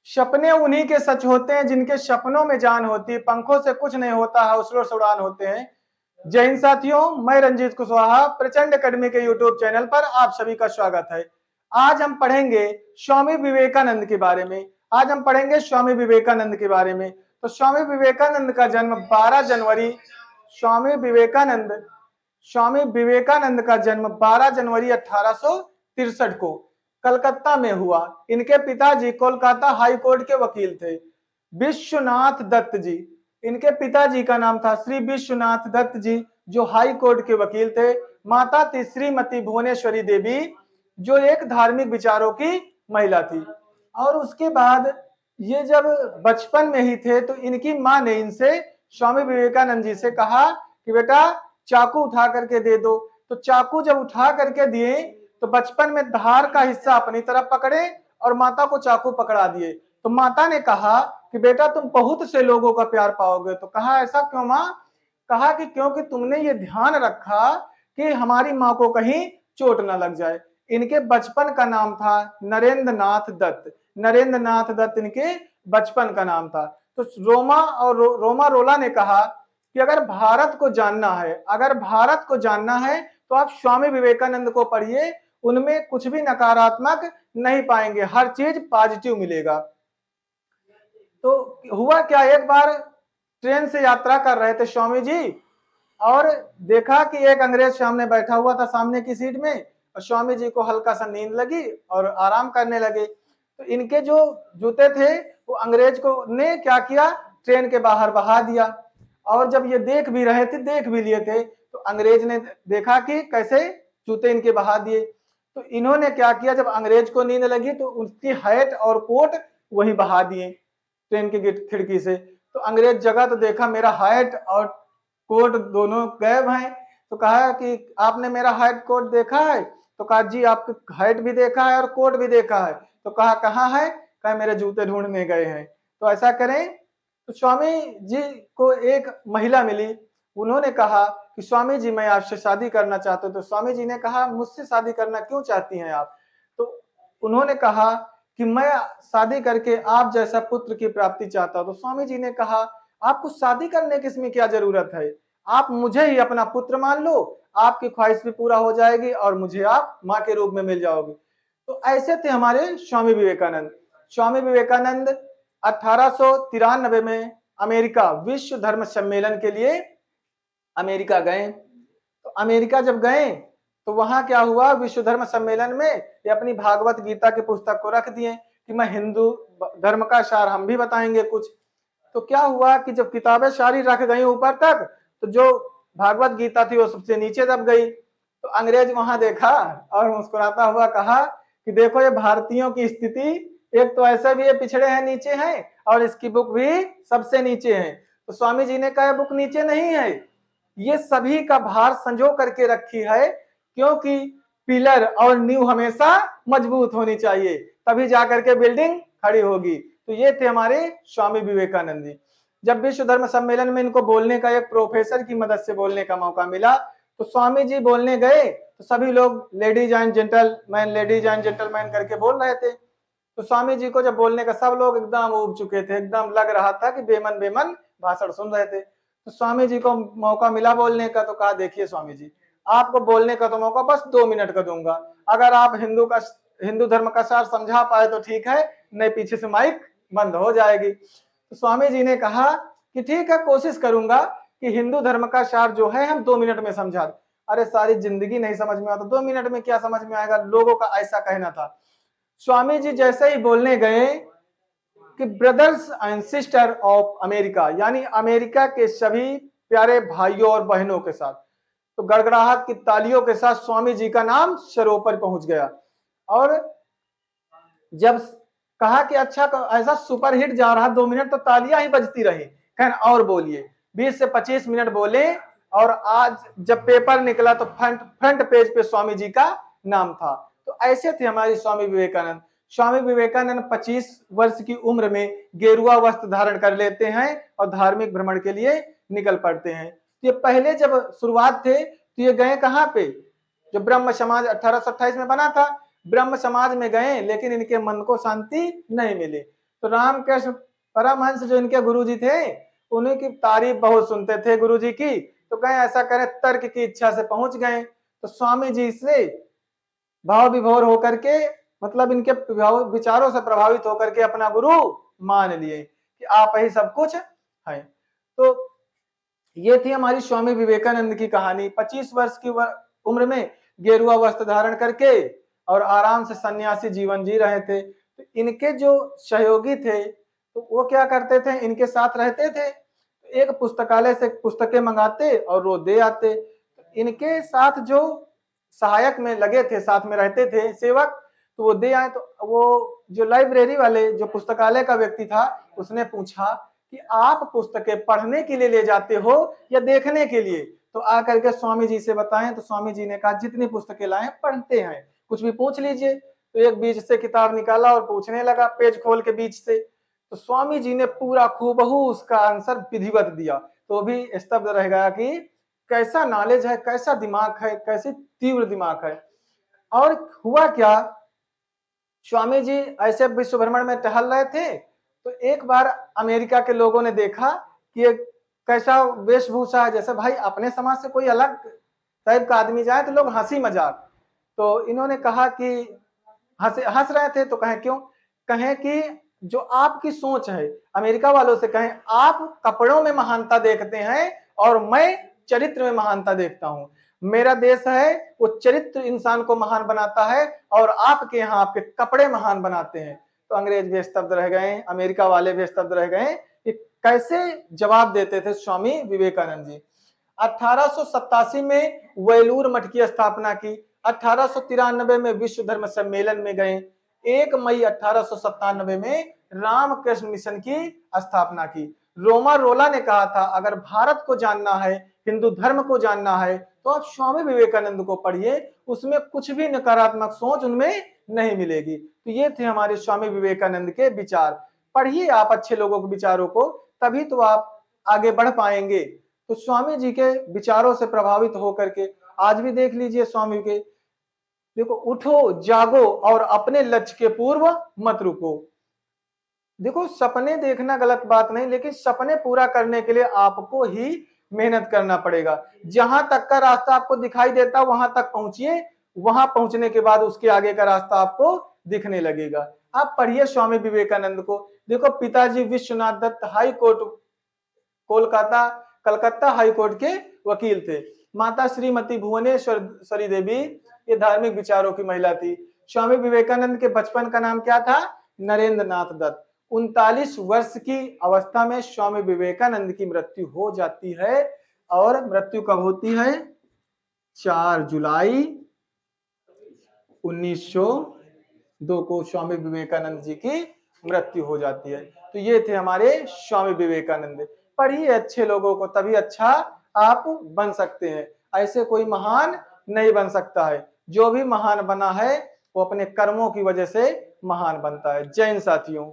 सपने उन्हीं के सच होते हैं जिनके सपनों में जान होती है, पंखों से कुछ नहीं होता, हौसलों से उड़ान होते हैं। जय हिंद साथियों, मैं रंजीत कुशवाहा प्रचंड अकेडमी के यूट्यूब चैनल पर आप सभी का स्वागत है। आज हम पढ़ेंगे स्वामी विवेकानंद के बारे में। स्वामी विवेकानंद का जन्म 12 जनवरी स्वामी विवेकानंद का जन्म 12 जनवरी 1863 को कलकत्ता में हुआ। इनके पिताजी कोलकाता हाई कोर्ट के वकील थे, विश्वनाथ दत्त जी। इनके पिताजी का नाम था श्री विश्वनाथ दत्त जी, जो हाई कोर्ट के वकील थे। माता थी श्रीमती भुवनेश्वरी देवी, जो एक धार्मिक विचारों की महिला थी। और उसके बाद ये जब बचपन में ही थे तो इनकी माँ ने इनसे, स्वामी विवेकानंद जी से कहा कि बेटा चाकू उठा करके दे दो। तो चाकू जब उठा करके दिए तो बचपन में धार का हिस्सा अपनी तरफ पकड़े और माता को चाकू पकड़ा दिए। तो माता ने कहा कि बेटा तुम बहुत से लोगों का प्यार पाओगे। तो कहा ऐसा क्यों माँ? कहा कि क्योंकि तुमने ये ध्यान रखा कि हमारी माँ को कहीं चोट ना लग जाए। इनके बचपन का नाम था नरेंद्र नाथ दत्त इनके बचपन का नाम था। तो रोमा रोला ने कहा कि अगर भारत को जानना है तो आप स्वामी विवेकानंद को पढ़िए, उनमें कुछ भी नकारात्मक नहीं पाएंगे, हर चीज पॉजिटिव मिलेगा। तो हुआ क्या, एक बार ट्रेन से यात्रा कर रहे थे स्वामी जी और देखा कि एक अंग्रेज सामने बैठा हुआ था सामने की सीट में, और स्वामी जी को हल्का सा नींद लगी और आराम करने लगे। तो इनके जो जूते थे वो अंग्रेज को ने क्या किया, ट्रेन के बाहर बहा दिया। और जब ये देख भी लिए थे तो अंग्रेज ने देखा कि कैसे जूते इनके बहा दिए। तो इन्होंने क्या किया, जब अंग्रेज को नींद लगी तो उसकी हैट और कोट वहीं बहा दिए ट्रेन की खिड़की से। तो अंग्रेज जगा तो देखा मेरा हैट और कोट दोनों गायब हैं। तो कहा कि आपने मेरा हैट कोट देखा है? तो कहा जी आपका हैट भी देखा है और कोट भी देखा है। तो कहा कहाँ है? कहा मेरे जूते ढूंढने गए हैं। तो ऐसा करें। तो स्वामी जी को एक महिला मिली, उन्होंने कहा कि स्वामी जी मैं आपसे शादी करना चाहता हूँ। तो स्वामी जी ने कहा मुझसे शादी करना क्यों चाहती हैं आप? तो उन्होंने कहा कि मैं शादी करके आप जैसा पुत्र की प्राप्ति चाहता हूँ। तो स्वामी जी ने कहा आपको शादी करने की इसमें क्या जरूरत है, आप मुझे ही अपना पुत्र मान लो, आपकी ख्वाहिश भी पूरा हो जाएगी और मुझे आप माँ के रूप में मिल जाओगे। तो ऐसे थे हमारे स्वामी विवेकानंद 1893 में अमेरिका विश्व धर्म सम्मेलन के लिए अमेरिका गए। तो अमेरिका जब गए तो वहां क्या हुआ, विश्व धर्म सम्मेलन में ये अपनी भागवत गीता की पुस्तक को रख दिए कि मैं हिंदू धर्म का सार हम भी बताएंगे कुछ। तो क्या हुआ कि जब किताबें सारी रख गई ऊपर तक तो जो भागवत गीता थी वो सबसे नीचे दब गई। तो अंग्रेज वहां देखा और मुस्कुराता हुआ कहा कि देखो ये भारतीयों की स्थिति, एक तो ऐसा भी ये पिछड़े हैं, नीचे हैं, और इसकी बुक भी सबसे नीचे है। तो स्वामी जी ने कहा बुक नीचे नहीं है, ये सभी का भार संजो करके रखी है, क्योंकि पिलर और नींव हमेशा मजबूत होनी चाहिए, तभी जाकर के बिल्डिंग खड़ी होगी। तो ये थे हमारे स्वामी विवेकानंद जी। जब विश्व धर्म सम्मेलन में इनको बोलने का, एक प्रोफेसर की मदद से बोलने का मौका मिला, तो स्वामी जी बोलने गए तो सभी लोग लेडीज एंड जेंटलमैन करके बोल रहे थे। तो स्वामी जी को जब बोलने का, सब लोग एकदम उब चुके थे, एकदम लग रहा था कि बेमन भाषण सुन रहे थे। तो स्वामी जी को मौका मिला बोलने का, तो कहा देखिए स्वामी जी आपको बोलने का तो मौका बस 2 मिनट का दूंगा, अगर आप हिंदू धर्म का सार समझा पाए तो ठीक है, नहीं पीछे से माइक बंद हो जाएगी। तो स्वामी जी ने कहा कि ठीक है, कोशिश करूंगा कि हिंदू धर्म का सार जो है हम 2 मिनट में समझा दें। अरे सारी जिंदगी नहीं समझ में आता, 2 मिनट में क्या समझ में आएगा, लोगों का ऐसा कहना था। स्वामी जी जैसे ही बोलने गए कि brothers and sister of America, यानी अमेरिका के सभी प्यारे भाइयों और बहनों के साथ, तो गड़गड़ाहट की तालियों के साथ स्वामी जी का नाम सरों पर पहुंच गया। और जब कहा कि अच्छा ऐसा सुपरहिट जा रहा 2 मिनट, तो तालियां ही बजती रही, खैर और बोलिए। 20 से 25 मिनट बोले और आज जब पेपर निकला तो फ्रंट पेज पे स्वामी जी का नाम था। तो ऐसे थे हमारे स्वामी विवेकानंद 25 वर्ष की उम्र में गेरुआ वस्त्र धारण कर लेते हैं और धार्मिक भ्रमण के लिए निकल पड़ते हैं। ये पहले जब शुरुआत थे तो ये गए कहाँ पे, जो ब्रह्म समाज 1828 में बना था, ब्रह्म समाज में गए लेकिन इनके मन को शांति नहीं मिली। तो रामकृष्ण परमहंस जो इनके गुरुजी थे, उन्हीं की तारीफ बहुत सुनते थे गुरुजी की, तो कहें ऐसा करें, तर्क की इच्छा से पहुंच गए। तो स्वामी जी से भाव विभोर होकर के, मतलब इनके विचारों से प्रभावित होकर के अपना गुरु मान लिए कि आप ही सब कुछ है। तो ये थी हमारी स्वामी विवेकानंद की कहानी। 25 वर्ष की उम्र में गेरुआ वस्त्र धारण करके और आराम से सन्यासी जीवन जी रहे थे। तो इनके जो सहयोगी थे तो वो क्या करते थे, इनके साथ रहते थे, एक पुस्तकालय से पुस्तकें मंगाते और रोज दे आते। इनके साथ जो सहायक में लगे थे, साथ में रहते थे सेवक, तो वो दे आए। तो वो जो लाइब्रेरी वाले, जो पुस्तकालय का व्यक्ति था, उसने पूछा कि आप पुस्तकें पढ़ने के लिए ले जाते हो या देखने के लिए? तो आकर के स्वामी जी से बताएं। तो स्वामी जी ने कहा जितनी पुस्तकें लाए पढ़ते हैं, कुछ भी पूछ लीजिए। तो एक बीच से किताब निकाला और पूछने लगा, पेज खोल के बीच से। तो स्वामी जी ने पूरा खूबहू उसका आंसर विधिवत दिया। तो भी स्तब्ध रह गया कि कैसा नॉलेज है, कैसा दिमाग है, कैसी तीव्र दिमाग है। और हुआ क्या, स्वामी जी ऐसे विश्व भ्रमण में टहल रहे थे, तो एक बार अमेरिका के लोगों ने देखा कि ये कैसा वेशभूषा है, जैसे भाई अपने समाज से कोई अलग टाइप का आदमी जाए तो लोग हंसी मजाक। तो इन्होंने कहा कि हंस रहे थे, तो कहें क्यों? कहें कि जो आपकी सोच है, अमेरिका वालों से कहें आप कपड़ों में महानता देखते हैं और मैं चरित्र में महानता देखता हूं। मेरा देश है वो चरित्र इंसान को महान बनाता है और आपके यहाँ आपके कपड़े महान बनाते हैं। तो अंग्रेज भी स्तब्ध रह गए, अमेरिका वाले भी स्तब्ध रह गए कि कैसे जवाब देते थे स्वामी विवेकानंद जी। 1887 में वेलूर मठ की स्थापना की। 1893 में विश्व धर्म सम्मेलन में गए। 1 मई 1897 में रामकृष्ण मिशन की स्थापना की। रोमा रोला ने कहा था अगर भारत को जानना है, हिंदू धर्म को जानना है, तो आप स्वामी विवेकानंद को पढ़िए, उसमें कुछ भी नकारात्मक सोच उनमें नहीं मिलेगी। तो ये थे हमारे स्वामी विवेकानंद के विचार। पढ़िए आप अच्छे लोगों के विचारों को, तभी तो आप आगे बढ़ पाएंगे। तो स्वामी जी के विचारों से प्रभावित होकर के आज भी देख लीजिए स्वामी के, देखो, उठो जागो और अपने लक्ष्य के पूर्व मत रुको। देखो, सपने देखना गलत बात नहीं, लेकिन सपने पूरा करने के लिए आपको ही मेहनत करना पड़ेगा। जहां तक का रास्ता आपको दिखाई देता वहां तक पहुंचिए, वहां पहुंचने के बाद उसके आगे का रास्ता आपको दिखने लगेगा। आप पढ़िए स्वामी विवेकानंद को। देखो, पिताजी Vishwanath Datta high court Calcutta high court के वकील थे। माता श्रीमती भुवनेश्वरी देवी ये धार्मिक विचारों की महिला थी। स्वामी विवेकानंद के बचपन का नाम क्या था? नरेंद्र नाथ दत्त। 39 वर्ष की अवस्था में स्वामी विवेकानंद की मृत्यु हो जाती है। और मृत्यु कब होती है? 4 जुलाई 1902 को स्वामी विवेकानंद जी की मृत्यु हो जाती है। तो ये थे हमारे स्वामी विवेकानंद। पढ़िए अच्छे लोगों को, तभी अच्छा आप बन सकते हैं। ऐसे कोई महान नहीं बन सकता है। जो भी महान बना है वो अपने कर्मों की वजह से महान बनता है। जय हिंद साथियों।